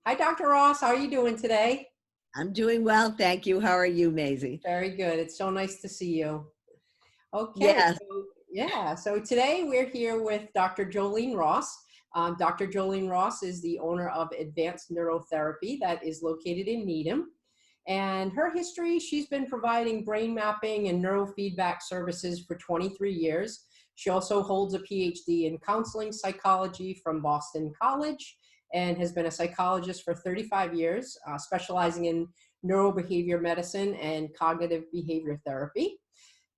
Hi, Dr. Ross. How are you doing today? I'm doing well, thank you. How are you, Maisie? Very good. It's so nice to see you. Okay, Yes. so today we're here with Dr. Jolene Ross. Dr. Jolene Ross is the owner of Advanced Neurotherapy that is located in Needham. And her history, she's been providing brain mapping and neurofeedback services for 23 years. She also holds a PhD in counseling psychology from Boston College and has been a psychologist for 35 years, specializing in neurobehavior medicine and cognitive behavior therapy.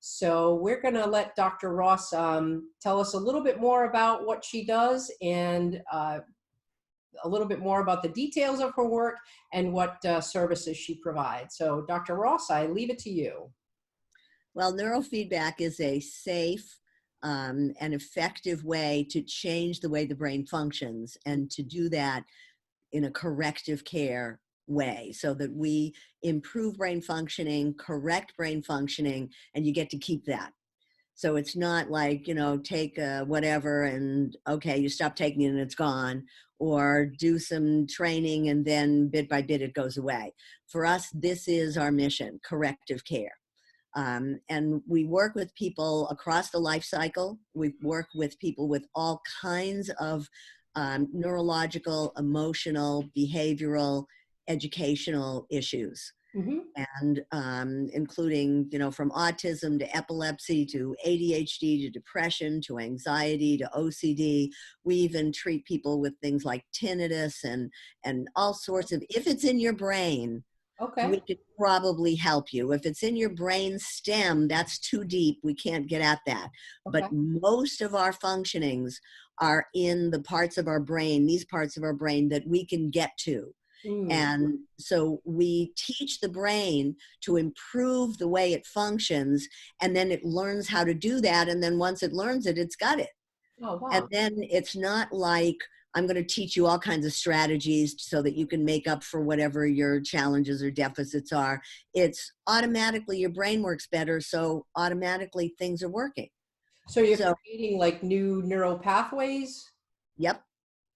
So we're going to let Dr. Ross tell us a little bit more about what she does and a little bit more about the details of her work and what services she provides. So Dr. Ross, I leave it to you. Well, neurofeedback is a safe and effective way to change the way the brain functions, and to do that in a corrective care way so that we improve brain functioning, correct brain functioning, and you get to keep that. So it's not like, take whatever and okay, you stop taking it and it's gone, or do some training and then bit by bit it goes away. For us, this is our mission, corrective care. And we work with people across the life cycle. We work with people with all kinds of neurological, emotional, behavioral, educational issues. Mm-hmm. And including, from autism to epilepsy to ADHD to depression to anxiety to OCD. We even treat people with things like tinnitus and all sorts of, if it's in your brain, Okay. we could probably help you. If it's in your brain stem, that's too deep. We can't get at that. Okay. But most of our functionings are in the parts of our brain, these parts of our brain that we can get to. And so we teach the brain to improve the way it functions, and then it learns how to do that. And then once it learns it, it's got it. Oh, wow. And then it's not like I'm going to teach you all kinds of strategies so that you can make up for whatever your challenges or deficits are. It's automatically your brain works better, so automatically things are working. So you're creating like new neural pathways? Yep.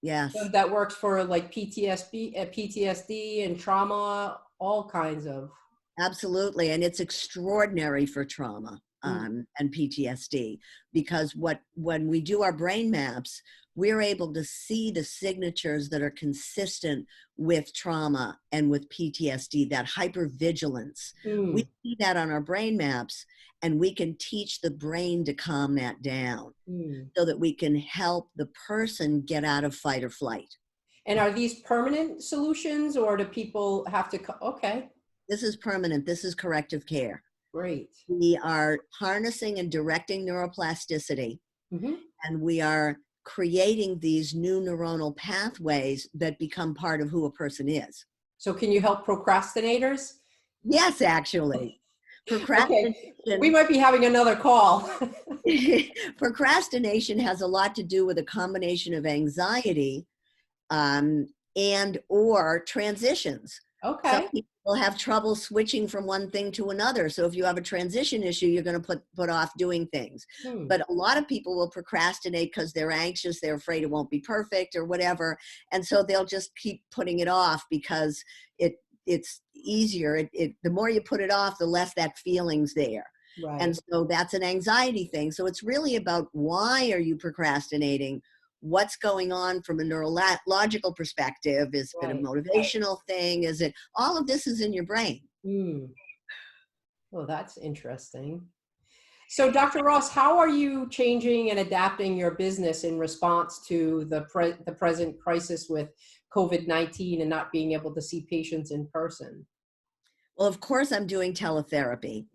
Yes. So that works for like PTSD and trauma, all kinds of. Absolutely. And it's extraordinary for trauma and PTSD, because when we do our brain maps, we're able to see the signatures that are consistent with trauma and with PTSD, that hypervigilance. We see that on our brain maps, and we can teach the brain to calm that down so that we can help the person get out of fight or flight. And are these permanent solutions, or do people have to, okay. This is permanent. This is corrective care. Great. We are harnessing and directing neuroplasticity, and we are creating these new neuronal pathways that become part of who a person is. So can you help procrastinators? Yes, actually. Procrastination. Okay. We might be having another call. Procrastination has a lot to do with a combination of anxiety and or transitions. Okay. Some people have trouble switching from one thing to another. So if you have a transition issue, you're going to put off doing things. But a lot of people will procrastinate because they're anxious, they're afraid it won't be perfect or whatever. And so they'll just keep putting it off because it's easier. The more you put it off, the less that feeling's there. Right. And so that's an anxiety thing. So it's really about, why are you procrastinating? What's going on from a neurological perspective? Is it a motivational thing? Is it, all of this is in your brain. Well, that's interesting. So Dr. Ross, how are you changing and adapting your business in response to the present crisis with COVID-19 and not being able to see patients in person? Well, of course, I'm doing teletherapy.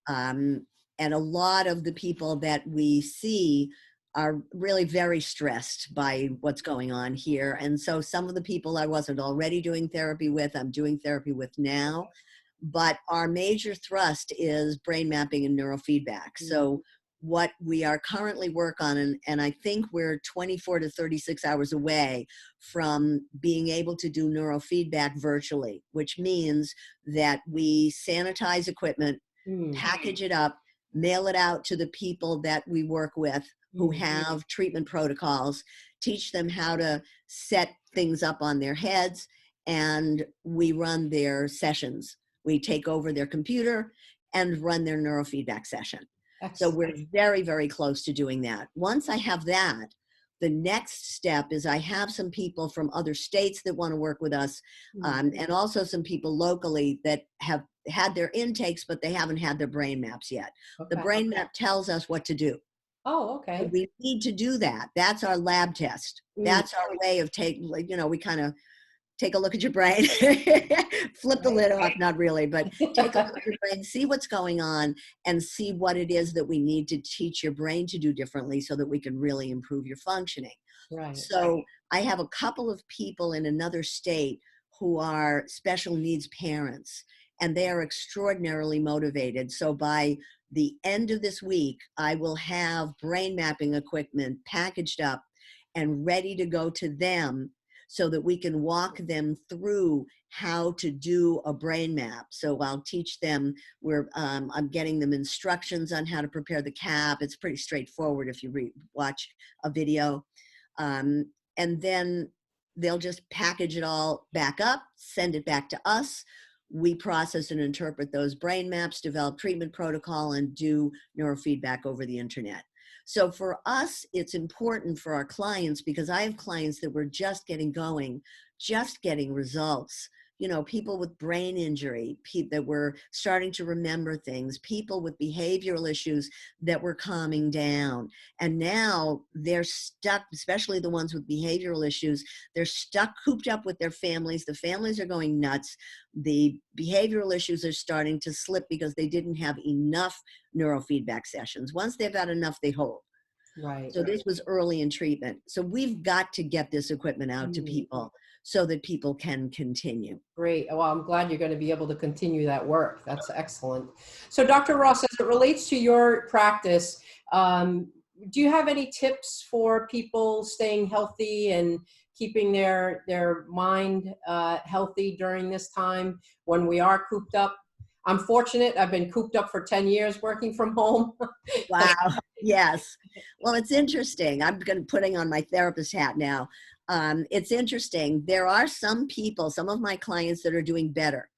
And a lot of the people that we see are really very stressed by what's going on here. And so some of the people I wasn't already doing therapy with, I'm doing therapy with now. But our major thrust is brain mapping and neurofeedback. So what we are currently work on, and I think we're 24 to 36 hours away from being able to do neurofeedback virtually, which means that we sanitize equipment, package it up, mail it out to the people that we work with who have treatment protocols, teach them how to set things up on their heads, and we run their sessions. We take over their computer and run their neurofeedback session. So Excellent. we're very, very close to doing that. Once I have that, the next step is I have some people from other states that want to work with us, and also some people locally that have had their intakes, but they haven't had their brain maps yet. Okay. The brain map tells us what to do. Oh, So okay. we need to do that. That's our lab test. That's our way of taking, like, we kind of take a look at your brain, flip the lid off, not really, but take a look at your brain, see what's going on, and see what it is that we need to teach your brain to do differently so that we can really improve your functioning. Right. So I have a couple of people in another state who are special needs parents, and they are extraordinarily motivated. So by the end of this week, I will have brain mapping equipment packaged up and ready to go to them so that we can walk them through how to do a brain map. So I'll teach them I'm getting them instructions on how to prepare the cap. It's pretty straightforward if you watch a video. And then they'll just package it all back up, send it back to us. We process and interpret those brain maps, develop treatment protocol, and do neurofeedback over the internet. So for us, it's important for our clients, because I have clients that were just getting going, just getting results. People with brain injury, that were starting to remember things, people with behavioral issues that were calming down. And now they're stuck, especially the ones with behavioral issues, they're stuck cooped up with their families. The families are going nuts. The behavioral issues are starting to slip because they didn't have enough neurofeedback sessions. Once they've had enough, they hold. Right. So this was early in treatment. So we've got to get this equipment out to people so that people can continue. Great. Well, I'm glad you're going to be able to continue that work. That's excellent. So Dr. Ross, as it relates to your practice, do you have any tips for people staying healthy and keeping their mind healthy during this time when we are cooped up? I'm fortunate. I've been cooped up for 10 years working from home. Wow. Yes. Well, it's interesting. I'm putting on my therapist hat now. It's interesting. There are some people, some of my clients, that are doing better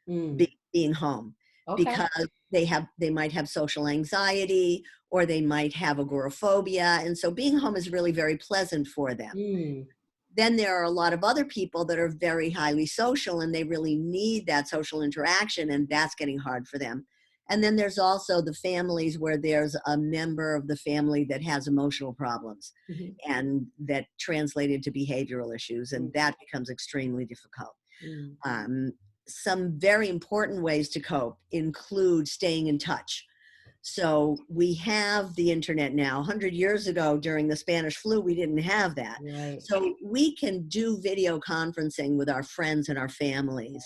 being home, because they might have social anxiety, or they might have agoraphobia. And so being home is really very pleasant for them. Then there are a lot of other people that are very highly social, and they really need that social interaction, and that's getting hard for them. And then there's also the families where there's a member of the family that has emotional problems, and that translate into behavioral issues, and that becomes extremely difficult. Some very important ways to cope include staying in touch. So we have the internet now. 100 years ago, during the Spanish flu, we didn't have that. Right. So we can do video conferencing with our friends and our families,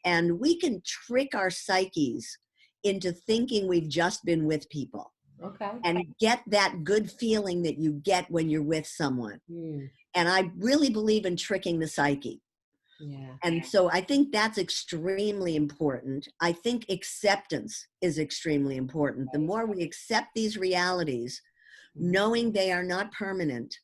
and we can trick our psyches into thinking we've just been with people, and get that good feeling that you get when you're with someone. And I really believe in tricking the psyche. And so I think that's extremely important. I think acceptance is extremely important. The more we accept these realities, knowing they are not permanent,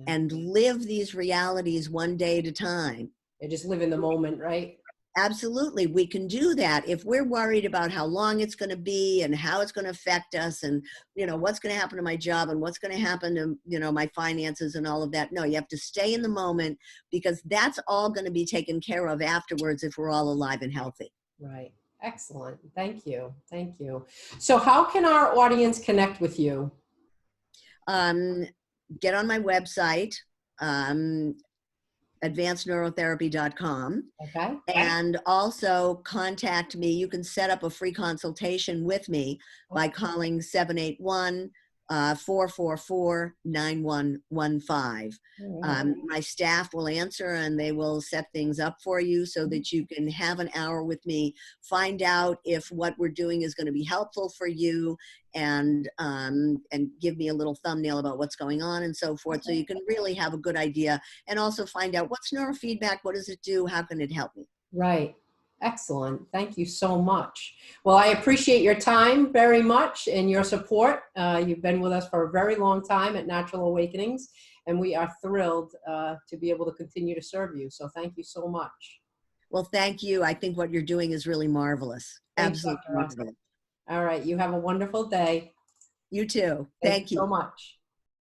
and live these realities one day at a time. And just live in the moment, right? Absolutely. We can do that. If we're worried about how long it's going to be and how it's going to affect us, and, what's going to happen to my job and what's going to happen to, my finances and all of that. No, you have to stay in the moment, because that's all going to be taken care of afterwards if we're all alive and healthy. Right. Excellent. Thank you. Thank you. So how can our audience connect with you? Get on my website, advancedneurotherapy.com. And also contact me. You can set up a free consultation with me by calling 781-444-9115. My staff will answer, and they will set things up for you so that you can have an hour with me, find out if what we're doing is going to be helpful for you, and give me a little thumbnail about what's going on and so forth, so you can really have a good idea, and also find out what's neurofeedback, what does it do, how can it help me. Right. Excellent. Thank you so much. Well, I appreciate your time very much and your support. You've been with us for a very long time at Natural Awakenings, and we are thrilled to be able to continue to serve you. So thank you so much. Well, thank you. I think what you're doing is really marvelous. Thanks, Absolutely Dr. Ross. marvelous. All right, you have a wonderful day. You too. Thank you Thank you. so much.